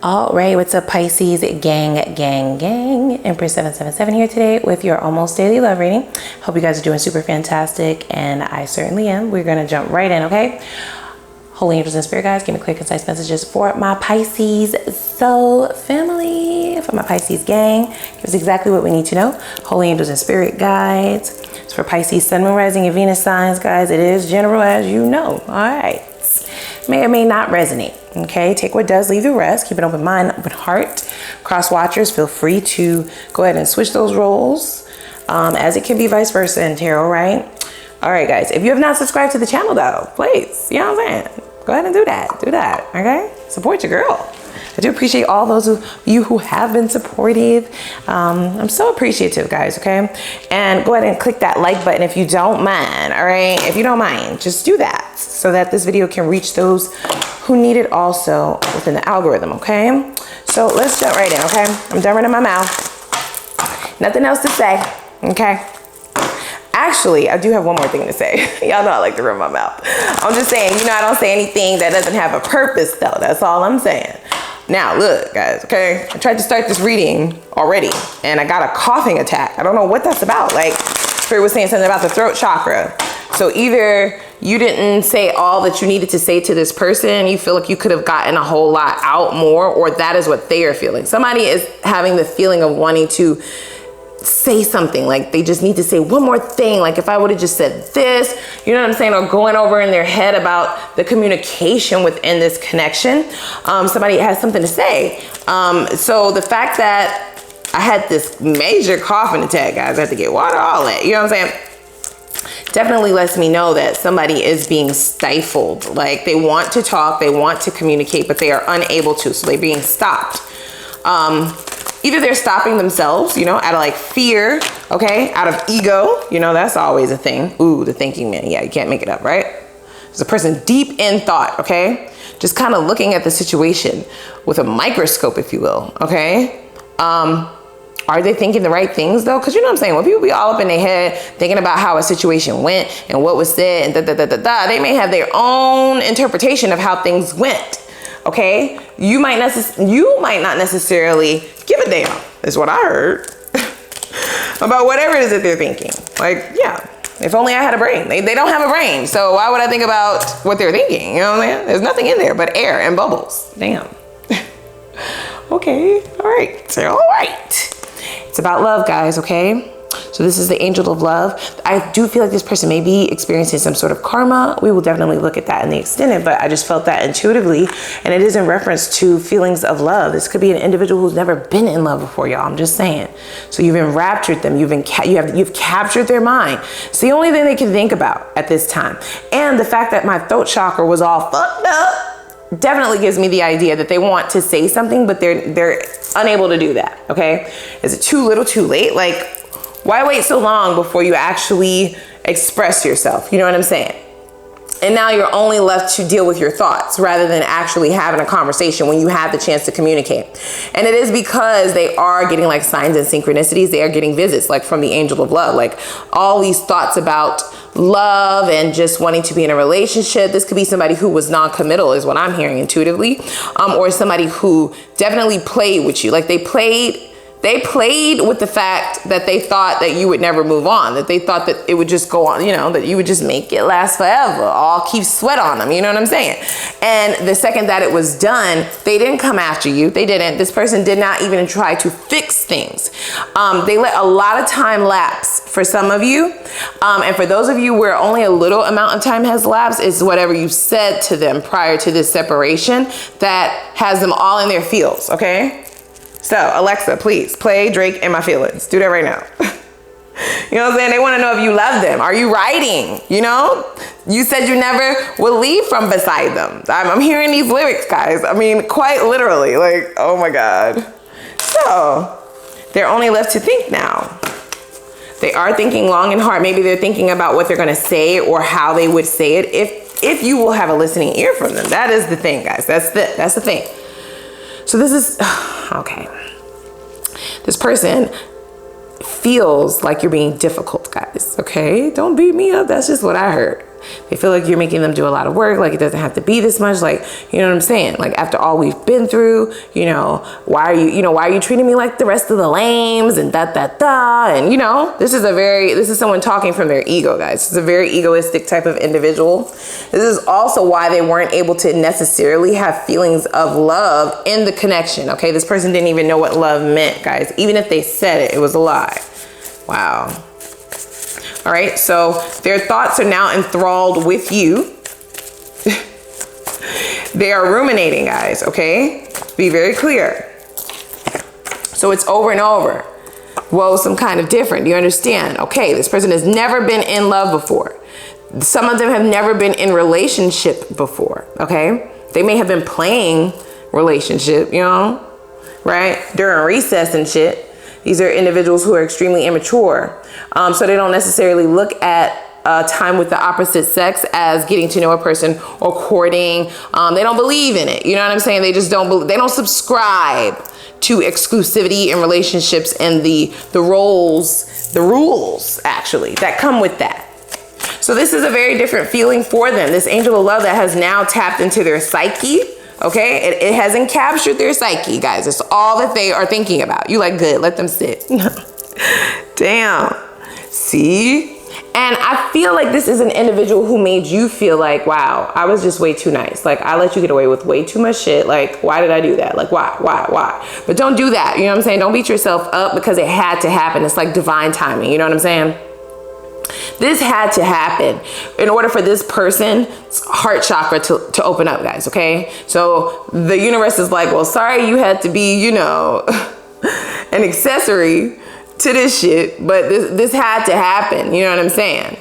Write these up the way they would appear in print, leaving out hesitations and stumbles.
All right, what's up, Pisces gang? Empress 777 here today with your almost daily love reading. Hope you guys are doing super fantastic, and I certainly am. We're gonna jump right in, okay? Holy angels and spirit guides, give me clear, concise messages for my Pisces soul family, for my Pisces gang. Give us exactly what we need to know. Holy angels and spirit guides. It's for Pisces, Sun, Moon, Rising, and Venus signs, guys. It is general, as you know. All right. May or may not resonate. Okay, take what does, leave the rest. Keep an open mind, open heart. Cross watchers, feel free to go ahead and switch those roles, as it can be vice versa in tarot, right? All right, guys, if you have not subscribed to the channel, though, please, you know what I'm saying? Go ahead and do that, okay? Support your girl. I do appreciate all those of you who have been supportive. I'm so appreciative, guys, okay? And go ahead and click that like button if you don't mind, all right? If you don't mind, just do that so that this video can reach those who need it also within the algorithm, okay? So let's jump right in, okay? I'm done running my mouth. Nothing else to say, okay? Actually, I do have one more thing to say. Y'all know I like to run my mouth. I'm just saying, I don't say anything that doesn't have a purpose, though. That's all I'm saying. Now, look, guys, okay? I tried to start this reading already, and I got a coughing attack. I don't know what that's about. Like, Spirit was saying something about the throat chakra. So either you didn't say all that you needed to say to this person, you feel like you could have gotten a whole lot out more, or that is what they are feeling. Somebody is having the feeling of wanting to say something, like they just need to say one more thing, like if I would have just said this, you know what I'm saying, or going over in their head about the communication within this connection. Somebody has something to say. So the fact that I had this major coughing attack, guys, I had to get water, all that, you know what I'm saying, definitely lets me know that somebody is being stifled. Like they want to talk, they want to communicate, but they are unable to, so they're being stopped. Either they're stopping themselves, out of like fear, okay? Out of ego, that's always a thing. Ooh, the thinking man, yeah, you can't make it up, right? There's a person deep in thought, okay? Just kind of looking at the situation with a microscope, if you will, okay? Are they thinking the right things though? Because you know what I'm saying, when people be all up in their head thinking about how a situation went and what was said and they may have their own interpretation of how things went. Okay, you might not necessarily give a damn, is what I heard, about whatever it is that they're thinking. Like, yeah, if only I had a brain. They don't have a brain, so why would I think about what they're thinking? You know what I'm saying? There's nothing in there but air and bubbles. Damn. Okay, all right. It's about love, guys, okay? So this is the angel of love. I do feel like this person may be experiencing some sort of karma. We will definitely look at that in the extended, but I just felt that intuitively, and it is in reference to feelings of love. This could be an individual who's never been in love before, y'all. I'm just saying. So you've enraptured them. You've captured their mind. It's the only thing they can think about at this time. And the fact that my throat chakra was all fucked up definitely gives me the idea that they want to say something, but they're unable to do that. Okay, is it too little, too late? Like, why wait so long before you actually express yourself? You know what I'm saying? And now you're only left to deal with your thoughts rather than actually having a conversation when you have the chance to communicate. And it is because they are getting like signs and synchronicities. They are getting visits like from the angel of love, like all these thoughts about love and just wanting to be in a relationship. This could be somebody who was non-committal, is what I'm hearing intuitively, or somebody who definitely played with you. Like they played with the fact that they thought that you would never move on, that they thought that it would just go on, that you would just make it last forever, all keep sweat on them, you know what I'm saying? And the second that it was done, they didn't come after you. They didn't. This person did not even try to fix things. They let a lot of time lapse for some of you. And for those of you where only a little amount of time has lapsed, is whatever you said to them prior to this separation that has them all in their feels, okay? So, Alexa, please play Drake in My Feelings. Do that right now. You know what I'm saying? They want to know if you love them. Are you writing? You said you never would leave from beside them. I'm hearing these lyrics, guys. I mean, quite literally. Like, oh my God. So, they're only left to think now. They are thinking long and hard. Maybe they're thinking about what they're going to say or how they would say it if you will have a listening ear from them. That is the thing, guys. That's the thing. So this is, okay. This person feels like you're being difficult, guys, okay? Don't beat me up. That's just what I heard. They feel like you're making them do a lot of work. Like it doesn't have to be this much. Like, you know what I'm saying? Like after all we've been through, you know, why are you treating me like the rest of the lames and and you know, this is someone talking from their ego, guys. It's a very egoistic type of individual. This is also why they weren't able to necessarily have feelings of love in the connection. Okay. This person didn't even know what love meant, guys. Even if they said it, it was a lie. Wow. All right, so their thoughts are now enthralled with you. They are ruminating, guys, okay? Be very clear. So it's over and over. Whoa, some kind of different. Do you understand? Okay, this person has never been in love before. Some of them have never been in relationship before, okay? They may have been playing relationship, you know, right? During recess and shit. These are individuals who are extremely immature. So they don't necessarily look at time with the opposite sex as getting to know a person or courting. They don't believe in it. You know what I'm saying? They just don't, they don't subscribe to exclusivity in relationships and the rules actually that come with that. So this is a very different feeling for them. This angel of love that has now tapped into their psyche. Okay, it hasn't captured their psyche, guys. It's all that they are thinking about. You like, good, let them sit. Damn. See? And I feel like this is an individual who made you feel like, wow, I was just way too nice. Like, I let you get away with way too much shit. Like, why did I do that? Like, why? But don't do that. You know what I'm saying? Don't beat yourself up because it had to happen. It's like divine timing. You know what I'm saying? This had to happen in order for this person's heart chakra to open up, guys, okay? So the universe is like, well, sorry you had to be, you know, an accessory to this shit, but this had to happen, you know what I'm saying?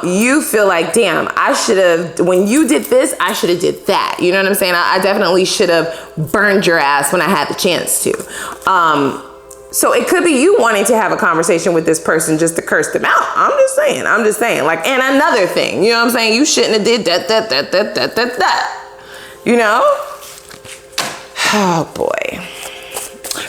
You feel like, damn, I should have, when you did this, I should have did that. You know what I'm saying? I definitely should have burned your ass when I had the chance to. So it could be you wanting to have a conversation with this person just to curse them out. I'm just saying. Like, and another thing, you know what I'm saying? You shouldn't have did that. You know? Oh boy.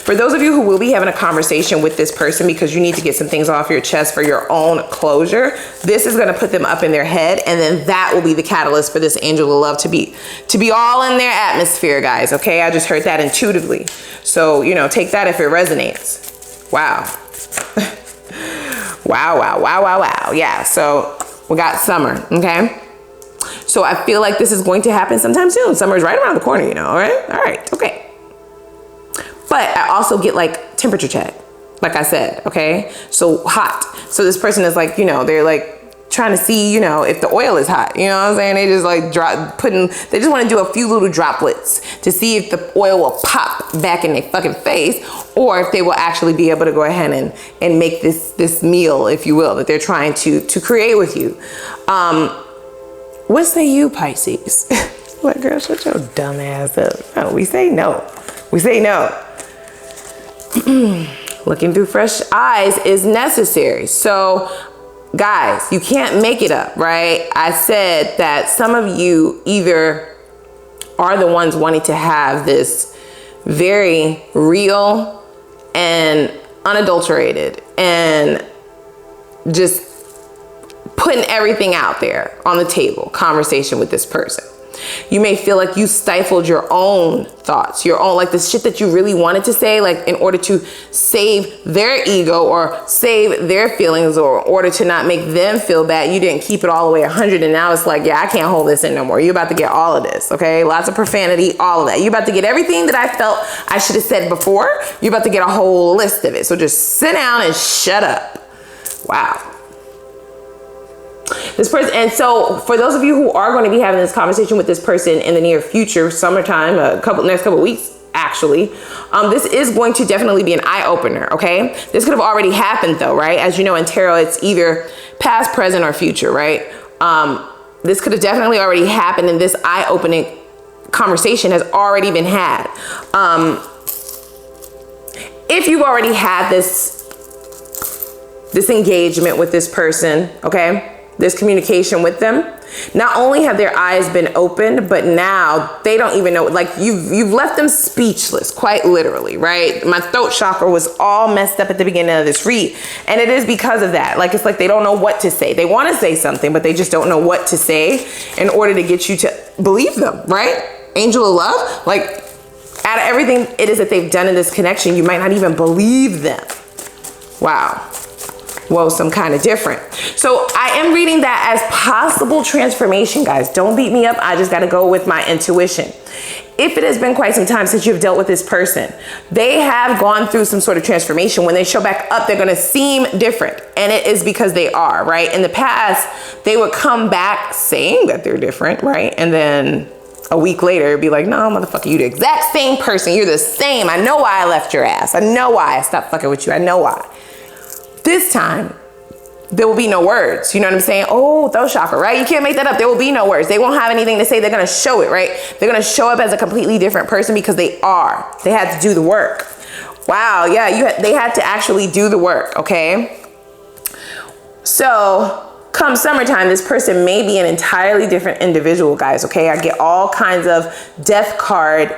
For those of you who will be having a conversation with this person because you need to get some things off your chest for your own closure, this is going to put them up in their head, and then that will be the catalyst for this angel of love to be all in their atmosphere, guys. Okay, I just heard that intuitively. So, you know, take that if it resonates. Wow. Wow. Yeah, so we got summer, okay? So I feel like this is going to happen sometime soon. Summer is right around the corner, you know, all right, okay. But I also get like temperature check, like I said, okay? So hot. So this person is like, you know, they're like trying to see, you know, if the oil is hot, you know what I'm saying? They just like they just want to do a few little droplets to see if the oil will pop back in their fucking face, or if they will actually be able to go ahead and make this meal, if you will, that they're trying to create with you. What say you, Pisces? Like, girl, shut your dumb ass up. No, we say no. Looking through fresh eyes is necessary. So guys, you can't make it up, right? I said that some of you either are the ones wanting to have this very real and unadulterated and just putting everything out there on the table conversation with this person. You may feel like you stifled your own thoughts, your own, like the shit that you really wanted to say, like in order to save their ego or save their feelings, or in order to not make them feel bad. You didn't keep it all the way 100, and now it's like, yeah, I can't hold this in no more. You're about to get all of this, okay? Lots of profanity, all of that. You're about to get everything that I felt I should have said before. You're about to get a whole list of it. So just sit down and shut up. Wow. This person, and so for those of you who are going to be having this conversation with this person in the near future, summertime, next couple weeks, actually, this is going to definitely be an eye-opener, okay? This could have already happened though, right? As you know, in tarot, it's either past, present, or future, right? This could have definitely already happened, and this eye-opening conversation has already been had. If you've already had this engagement with this person, okay? This communication with them, Not only have their eyes been opened, but now they don't even know, like you've left them speechless, quite literally, right? My throat chakra was all messed up at the beginning of this read. And it is because of that. Like, it's like they don't know what to say. They want to say something, but they just don't know what to say in order to get you to believe them, right? Angel of love, like out of everything it is that they've done in this connection, you might not even believe them. Wow. Whoa, some kind of different. So I am reading that as possible transformation, guys. Don't beat me up. I just got to go with my intuition. If it has been quite some time since you've dealt with this person, they have gone through some sort of transformation. When they show back up, they're going to seem different. And it is because they are, right? In the past, they would come back saying that they're different, right? And then a week later, it'd be like, no, motherfucker, you the exact same person. You're the same. I know why I left your ass. I know why I stopped fucking with you. I know why. This time, there will be no words. You know what I'm saying? Oh, throat chakra, right? You can't make that up. There will be no words. They won't have anything to say. They're going to show it, right? They're going to show up as a completely different person because they are. They had to do the work. Wow. Yeah, they had to actually do the work, okay? So come summertime, this person may be an entirely different individual, guys, okay? I get all kinds of death card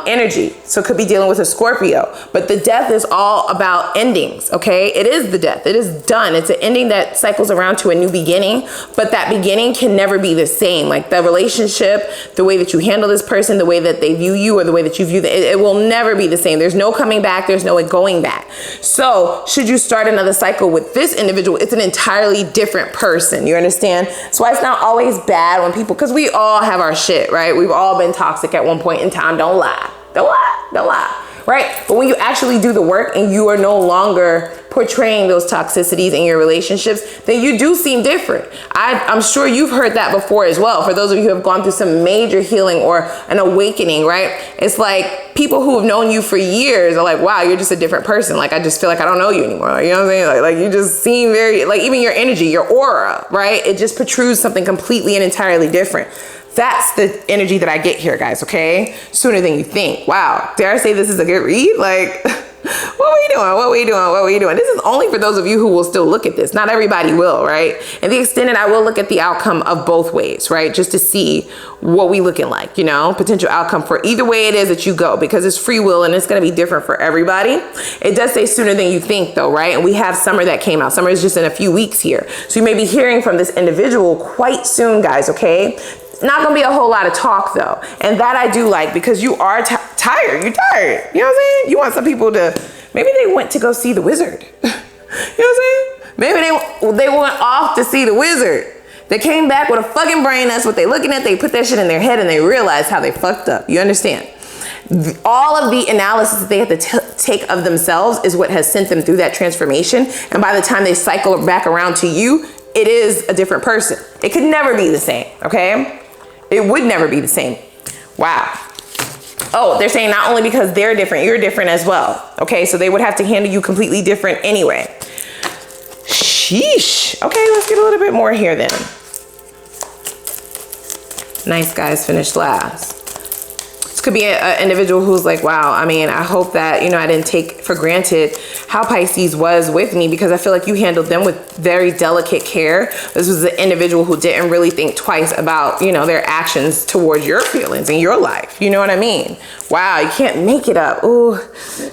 energy. So it could be dealing with a Scorpio, but the death is all about endings. Okay. It is the death. It is done. It's an ending that cycles around to a new beginning, but that beginning can never be the same. Like the relationship, the way that you handle this person, the way that they view you, or the way that you view them, it will never be the same. There's no coming back. There's no going back. So should you start another cycle with this individual, it's an entirely different person. You understand? That's why it's not always bad when people, because we all have our shit, right? We've all been toxic at one point in time. Don't lie. Don't lie. Don't lie. Right? But when you actually do the work and you are no longer portraying those toxicities in your relationships, then you do seem different. I'm sure you've heard that before as well. For those of you who have gone through some major healing or an awakening, right? It's like people who have known you for years are like, wow, you're just a different person. Like, I just feel like I don't know you anymore. Like, you know what I'm saying? Like you just seem very, like even your energy, your aura, right? It just protrudes something completely and entirely different. That's the energy that I get here, guys, okay? Sooner than you think. Wow, dare I say this is a good read? Like, what are we doing? What are we doing? What are we doing? This is only for those of you who will still look at this. Not everybody will, right? And the extended, I will look at the outcome of both ways, right? Just to see what we looking like, you know, potential outcome for either way it is that you go, because it's free will and it's going to be different for everybody. It does say sooner than you think though, right? And we have summer that came out. Summer is just in a few weeks here. So you may be hearing from this individual quite soon, guys, okay? Not gonna be a whole lot of talk though. And that I do like, because you are tired. You're tired. You know what I'm saying? You want some people to, maybe they went to go see the wizard. You know what I'm saying? Maybe they went off to see the wizard. They came back with a fucking brain. That's what they looking at. They put that shit in their head and they realized how they fucked up. You understand? All of the analysis that they have to take of themselves is what has sent them through that transformation. And by the time they cycle back around to you, it is a different person. It could never be the same, okay? It would never be the same. Wow. Oh, they're saying not only because they're different, you're different as well. Okay, so they would have to handle you completely different anyway. Sheesh. Okay, let's get a little bit more here then. Nice guys finished last. This could be an individual who's like, wow, I mean, I hope that, you know, I didn't take for granted how Pisces was with me, because I feel like you handled them with very delicate care. This was an individual who didn't really think twice about, you know, their actions towards your feelings in your life. You know what I mean? Wow, you can't make it up. Ooh,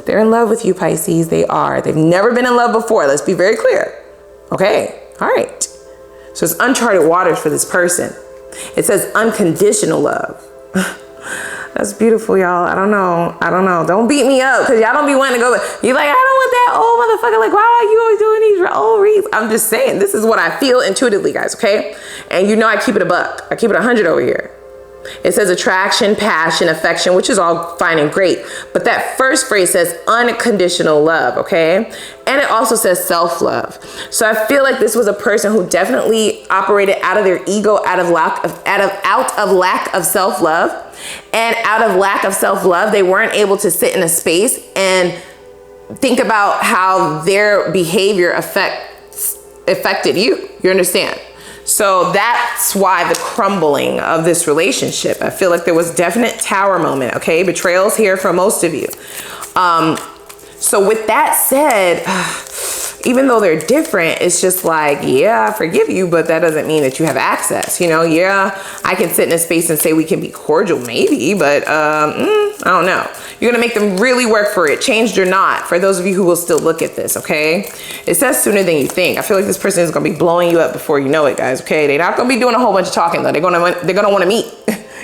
they're in love with you, Pisces. They are. They've never been in love before. Let's be very clear. Okay, all right. So it's uncharted waters for this person. It says unconditional love. That's beautiful, y'all. I don't know. Don't beat me up, because y'all don't be wanting to go. You're like, I don't want that old motherfucker. Like, why are you always doing these old reads? I'm just saying, this is what I feel intuitively, guys, okay? And you know I keep it a buck. I keep it 100 over here. It says attraction, passion, affection, which is all fine and great. But that first phrase says unconditional love, okay? And it also says self-love. So I feel like this was a person who definitely operated out of their ego, out of lack of self-love. And out of lack of self-love, they weren't able to sit in a space and think about how their behavior affected you. You understand? So that's why the crumbling of this relationship. I feel like there was definite tower moment, okay? Betrayals here for most of you. So with that said, even though they're different, it's just like, yeah, I forgive you, but that doesn't mean that you have access. You know, yeah, I can sit in a space and say we can be cordial, maybe, but I don't know. You're gonna make them really work for it, changed or not, for those of you who will still look at this, okay? It says sooner than you think. I feel like this person is gonna be blowing you up before you know it, guys, okay? They're not gonna be doing a whole bunch of talking though. They're gonna wanna meet.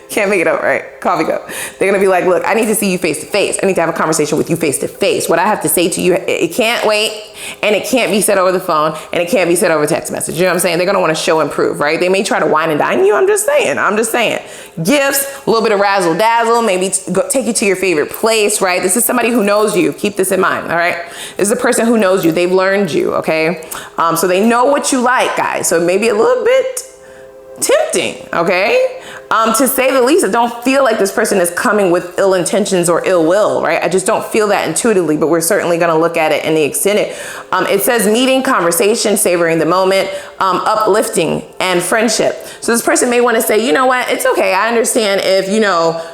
Can't make it up, right? Coffee cup. They're gonna be like, look, I need to see you face to face. I need to have a conversation with you face to face. What I have to say to you, it can't wait, and it can't be said over the phone, and it can't be said over text message. You know what I'm saying? They're gonna wanna show and prove, right? They may try to wine and dine you, I'm just saying. Gifts, a little bit of razzle dazzle, maybe take you to your favorite place, right? This is somebody who knows you. Keep this in mind, all right? This is a person who knows you. They've learned you, okay? So they know what you like, guys. So maybe a little bit tempting, okay? To say the least. I don't feel like this person is coming with ill intentions or ill will, right? I just don't feel that intuitively, but we're certainly gonna look at it in the extended. It says meeting, conversation, savoring the moment, uplifting, and friendship. So this person may wanna say, you know what, it's okay, I understand if, you know,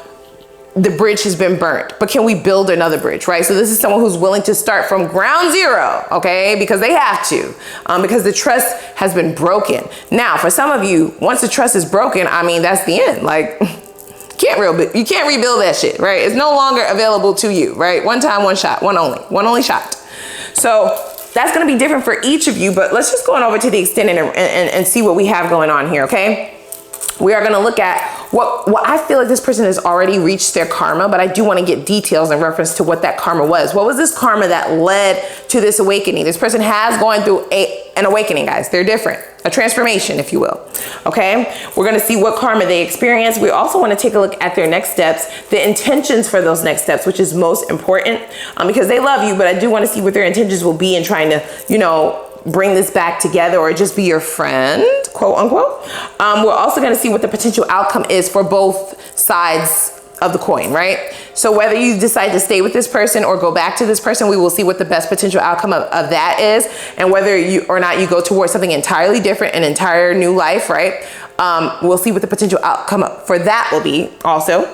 the bridge has been burnt, but can we build another bridge, right? So this is someone who's willing to start from ground zero, okay? Because they have to, because the trust has been broken. Now, for some of you, once the trust is broken, I mean, that's the end. Like, you can't rebuild that shit, right? It's no longer available to you, right? One time, one shot, one only shot. So that's gonna be different for each of you, but let's just go on over to the extended and see what we have going on here, okay? We are gonna look at what I feel like this person has already reached their karma, but I do wanna get details in reference to what that karma was. What was this karma that led to this awakening? This person has gone through an awakening, guys. They're different, a transformation, if you will, okay? We're gonna see what karma they experienced. We also wanna take a look at their next steps, the intentions for those next steps, which is most important, because they love you, but I do wanna see what their intentions will be in trying to, you know, bring this back together or just be your friend, quote unquote. We're also gonna see what the potential outcome is for both sides of the coin, right? So whether you decide to stay with this person or go back to this person, we will see what the best potential outcome of that is, and whether you or not you go towards something entirely different, an entire new life, right? We'll see what the potential outcome for that will be also.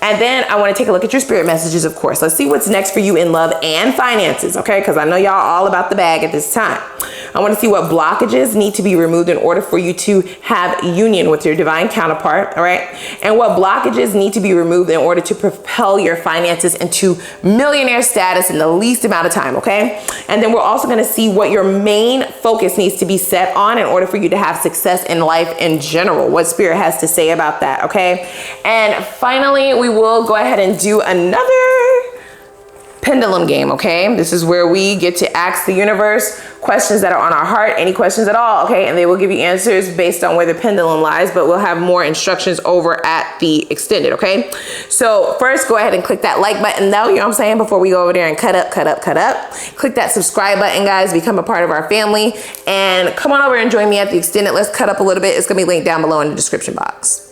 And then I want to take a look at your spirit messages, of course. Let's see what's next for you in love and finances, okay? Because I know y'all all about the bag at this time. I want to see what blockages need to be removed in order for you to have union with your divine counterpart, all right? And what blockages need to be removed in order to propel your finances into millionaire status in the least amount of time, okay? And then we're also going to see what your main focus needs to be set on in order for you to have success in life in general, what spirit has to say about that, okay? And finally, we will go ahead and do another pendulum game, okay? This is where we get to ask the universe questions that are on our heart, any questions at all, okay? And they will give you answers based on where the pendulum lies, but we'll have more instructions over at the extended, okay? So first, go ahead and click that like button though, you know what I'm saying? Before we go over there and cut up. Click that subscribe button, guys, become a part of our family, and come on over and join me at the extended. Let's cut up a little bit. It's gonna be linked down below in the description box.